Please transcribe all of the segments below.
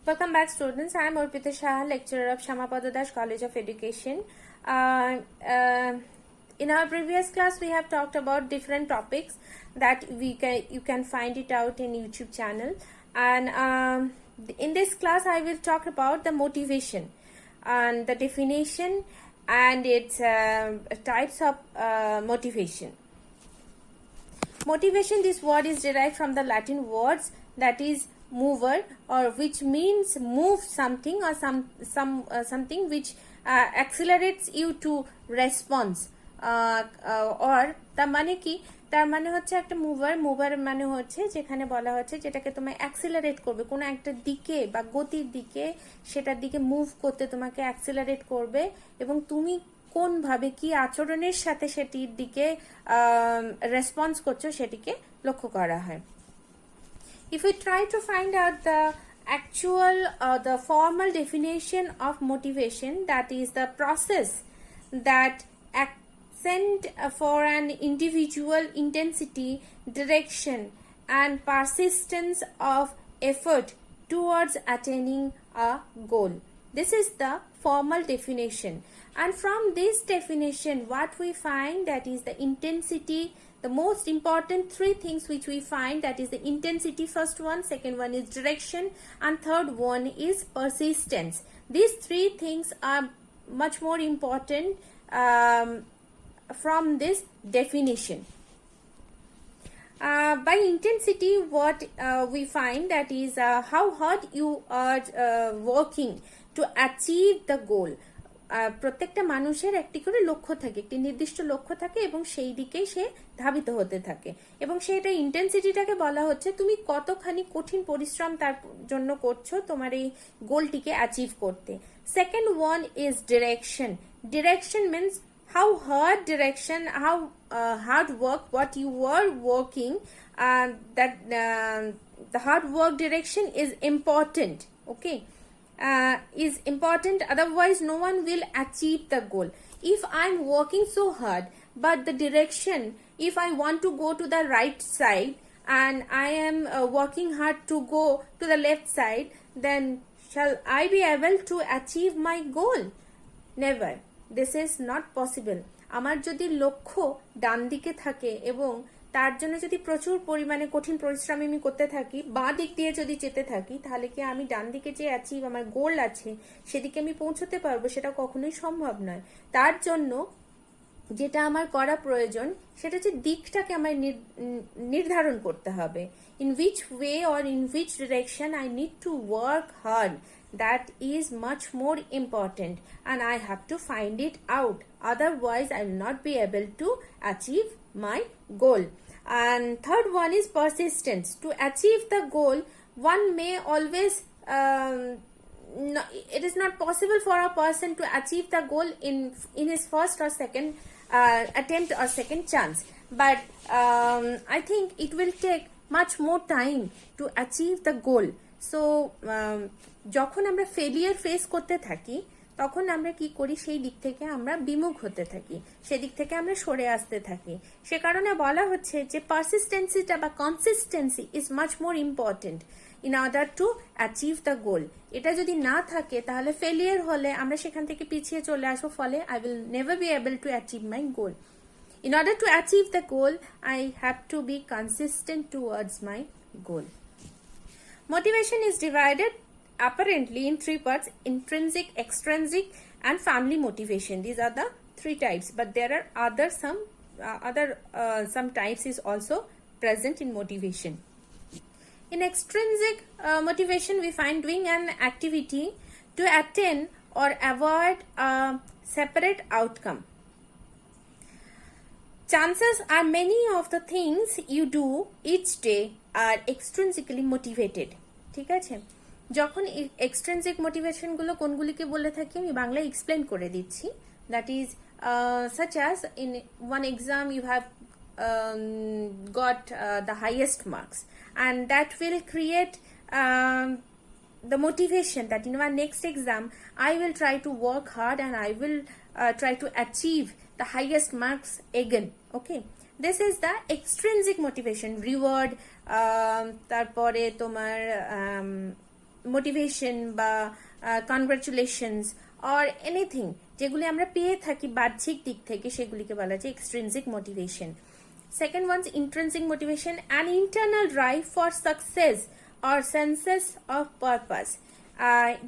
Welcome back, students. I am Arpita Shah, lecturer of Shamapada Das College of Education. In our previous class, we have talked about different topics that you can find it out in YouTube channel. And in this class, I will talk about the motivation and the definition and its types of motivation. Motivation, this word is derived from the Latin words that is mover, or which means move something or something which accelerates you to response, or তার মানে কি, তার মানে হচ্ছে একটা mover মানে হচ্ছে যেখানে বলা হচ্ছে যেটাকে তোমায় অ্যাক্সিলারেট করবে কোনো একটা দিকে বা গতির দিকে, সেটার দিকে মুভ করতে তোমাকে অ্যাক্সিলারেট করবে এবং তুমি কোন ভাবে কি আচরণের সাথে সেটির দিকে রেসপন্স করছো সেটিকে লক্ষ্য করা হয়। If we try to find out the actual the formal definition of motivation, that is the process that ascend for an individual intensity, direction and persistence of effort towards attaining a goal. This is the formal definition, and from this definition what we find, that is the intensity. The most important three things which we find, that is the intensity, first one, second one is direction, and third one is persistence. These three things are much more important from this definition. By intensity, what we find, that is how hard you are working to achieve the goal. প্রত্যেকটা মানুষের একটি করে লক্ষ্য থাকে, একটি নির্দিষ্ট লক্ষ্য থাকে এবং সেই দিকেই সে ধাবিত হতে থাকে, এবং সেটা ইন্টেন্সিটিটাকে বলা হচ্ছে তুমি কতখানি কঠিন পরিশ্রম তার জন্য করছো তোমার এই গোলটিকে অ্যাচিভ করতে। Second one is direction. Direction means how hard direction, how hard work, what you were working, that the hard work direction is important, okay, is important, otherwise no one will achieve the goal. If I'm working so hard, but the direction, if I want to go to the right side and I am working hard to go to the left side, then shall I be able to achieve my goal? Never. This is not possible. আমার যদি লক্ষ্য ডান দিকে থাকে এবং তার জন্য যদি প্রচুর পরিমাণে কঠিন পরিশ্রম আমি করতে থাকি, বাঁ দিক দিয়ে যদি যেতে থাকি, তাহলে কি আমি ডান দিকে যে অ্যাচিভ আমার গোল আছে সেদিকে আমি পৌঁছতে পারবো? সেটা কখনোই সম্ভব নয়। তার জন্য যেটা আমার করা প্রয়োজন সেটা হচ্ছে দিকটাকে আমার নির্ধারণ করতে হবে। In which way or in which direction I need to work hard, that is much more important, and I have to find it out, otherwise I will not be able to achieve my goal. And third one is persistence. To achieve the goal, one may always no, it is not possible for a person to achieve the goal in his first or second attempt or second chance, but I think it will take much more time to achieve the goal. So যখন আমরা failure face করতে থাকি তখন আমরা কি করি, সেই দিক থেকে আমরা বিমুখ হতে থাকি, সেদিক থেকে আমরা সরে আসতে থাকি। সে কারণে বলা হচ্ছে যে পারসিস্টেন্সিটা বা consistency is much more important in order to achieve the গোল। এটা যদি না থাকে তাহলে ফেলিয়ার হলে আমরা সেখান থেকে পিছিয়ে চলে আসবো, ফলে I will never be able to achieve my goal. In order to achieve the goal I have to B consistent towards my goal. Motivation is divided apparently in three parts: intrinsic, extrinsic and family motivation. These are the three types, but there are some types is also present in motivation. In extrinsic motivation, we find doing an activity to attain or avoid a separate outcome. Chances are many of the things you do each day are extrinsically motivated. ঠিক আছে, যখন extrinsic motivation গুলো কোনগুলিকে বলে থাকি আমি বাংলায় explain করে দিচ্ছি। That is such as in one exam you have got the highest marks, and that will create the motivation that in my next exam I will try to work hard and I will try to achieve the highest marks again. Okay, this is the extrinsic motivation. Reward, তারপরে তোমার motivation বা congratulations or anything যেগুলি আমরা পেয়ে থাকি বাহ্যিক দিক থেকে, সেগুলিকে বলা যায় extrinsic motivation. Second one's intrinsic motivation, an internal drive for success or senses of purpose.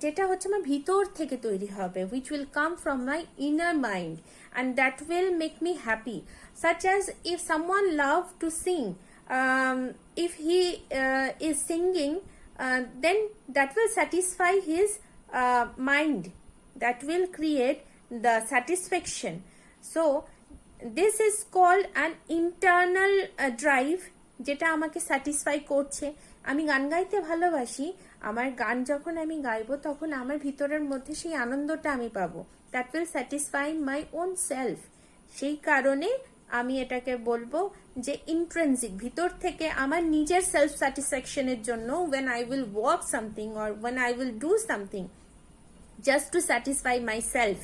যেটা হচ্ছে আমার ভিতর থেকে তৈরি হবে, which will come from my inner mind and that will make me happy. Such as if someone love to sing, if he is singing, then that will satisfy his mind. That will create the satisfaction. So this is called an internal drive, যেটা আমাকে satisfy করছে। আমি গান গাইতে ভালোবাসি, আমার গান যখন আমি গাইবো তখন আমার ভিতরের মধ্যে সেই আনন্দটা আমি পাবো। That will satisfy my own self. সেই কারণে আমি এটাকে বলবো যে ইন্ট্রেন্সিক, ভিতর থেকে আমার নিজের সেলফ স্যাটিসফ্যাকশনের জন্য, when I will work something or when I will do something just to satisfy myself,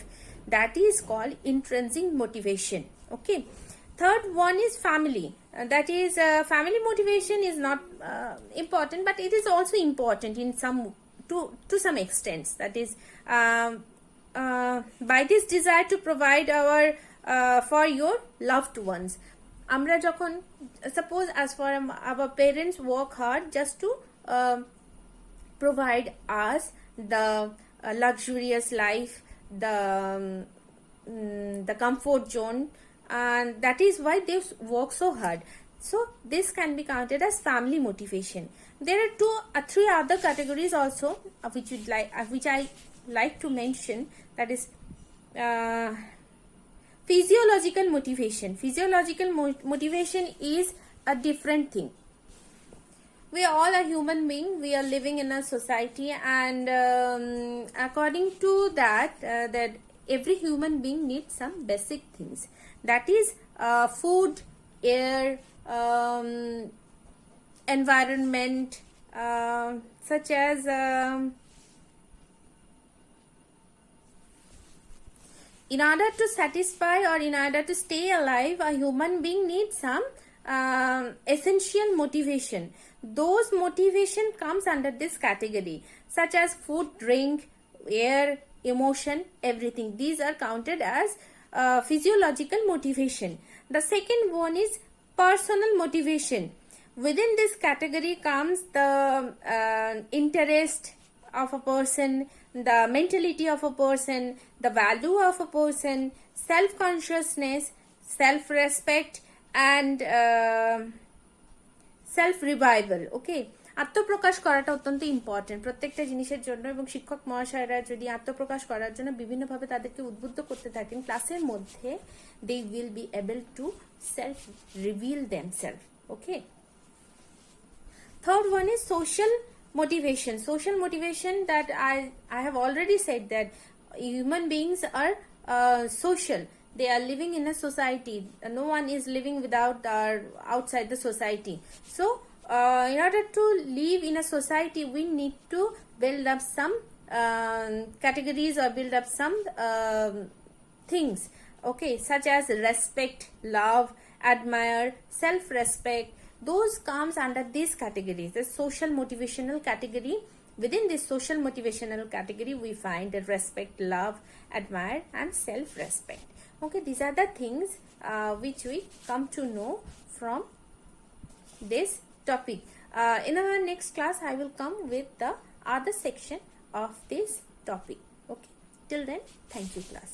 that is called intrinsic motivation. Okay. Third one is family. That is family motivation is not important, but it is also important in some to some extent. That is by this desire to provide for your loved ones. Amra jokhon suppose as for our parents work hard just to provide us the luxurious life, the comfort zone, and that is why they work so hard. So this can be counted as family motivation. There are three other categories also which I like to mention. That is physiological motivation. Physiological motivation is a different thing. We all are human beings. We are living in a society, and according to that, that every human being needs some basic things. That is food, air, environment, such as in order to satisfy or in order to stay alive, a human being needs some essential motivation. Those motivation comes under this category, such as food, drink, air, emotion, everything. These are counted as physiological motivation. The second one is personal motivation. Within this category comes the interest of a person, the mentality of a person, the value of a person, self-consciousness, self-respect, and self-revival. Okay. আত্মপ্রকাশ করাটা অত্যন্ত important প্রত্যেকটা জিনিসের জন্য, এবং শিক্ষক মহাশয়রা যদি আত্মপ্রকাশ করার জন্য বিভিন্নভাবে তাদেরকে উদ্বুদ্ধ করতে থাকেন ক্লাসের মধ্যে, they will be able to self reveal themselves. Okay. Third one is social motivation. Social motivation, that I have already said that human beings are social. They are living in a society. No one is living without or outside the society. So in order to live in a society, we need to build up some categories or build up some things, okay, such as respect, love, admire, self-respect. Those comes under these categories, the social motivational category. Within this social motivational category, we find the respect, love, admire, and self-respect. Okay, these are the things which we come to know from this topic. In our next class, I will come with the other section of this topic. Okay, till then, thank you class.